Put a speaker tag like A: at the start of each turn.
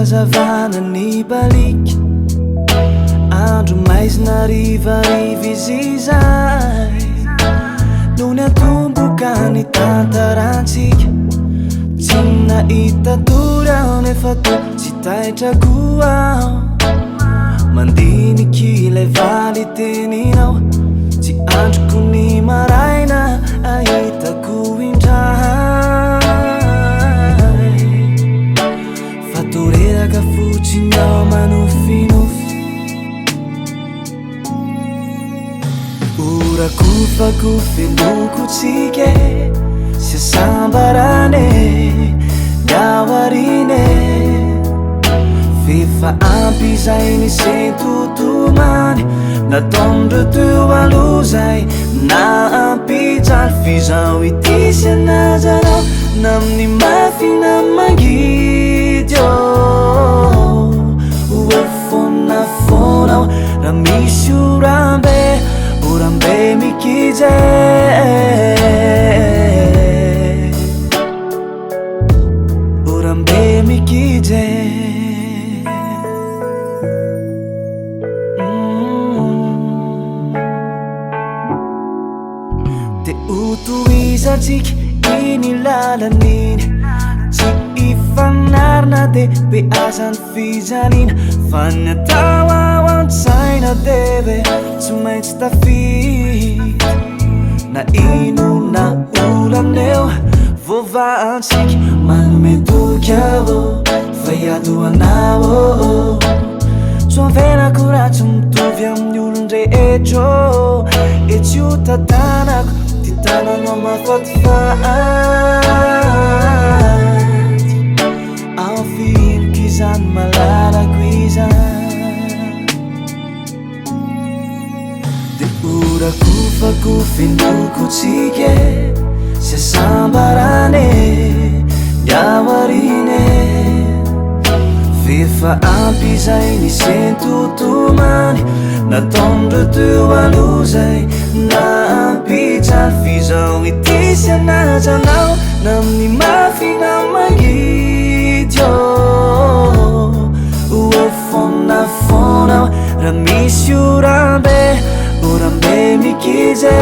A: fazavana ny baliky andro maizina rivariva izy izay no ny atomboka ny tantarantsika tsy nahita tory aho nefa to tsy taitrako aho mandiniky ilay valy teninao tsy androko ny maraina ahitako indray fa toreraka fotsiny ao manofinofy urakufako feloko tsike siasambarane gawarine fefa ampy zay ny sentotomany nataondro teo aloha zay na ampijaly fizao itisy anazarao na amin'ny mafina mangidy oe fonafonao raha misy orambe mikije orambe mikije te utoizatsika iny lalaniny tsy ifanarina de be azany fijanina fa ny atao ao an-tsaina deve tsy maintsy tafity na ino na olaneo vovaantsika manome toky avo fa iadoanao soavenako raha tsy mitovy amin'ny olon-drehetro e tsy ho tatanako ty tananao mafatifaty ao fihinoko izany malalako izany de urakufako fenoko tsike siasambarane gawarine fefa ampy zay ny sentotomany nataondro teo aloha zay na ampijaly fizao itisy anazanao na amin'ny mafina mangidy oe fonafonao raha misy orambe mikije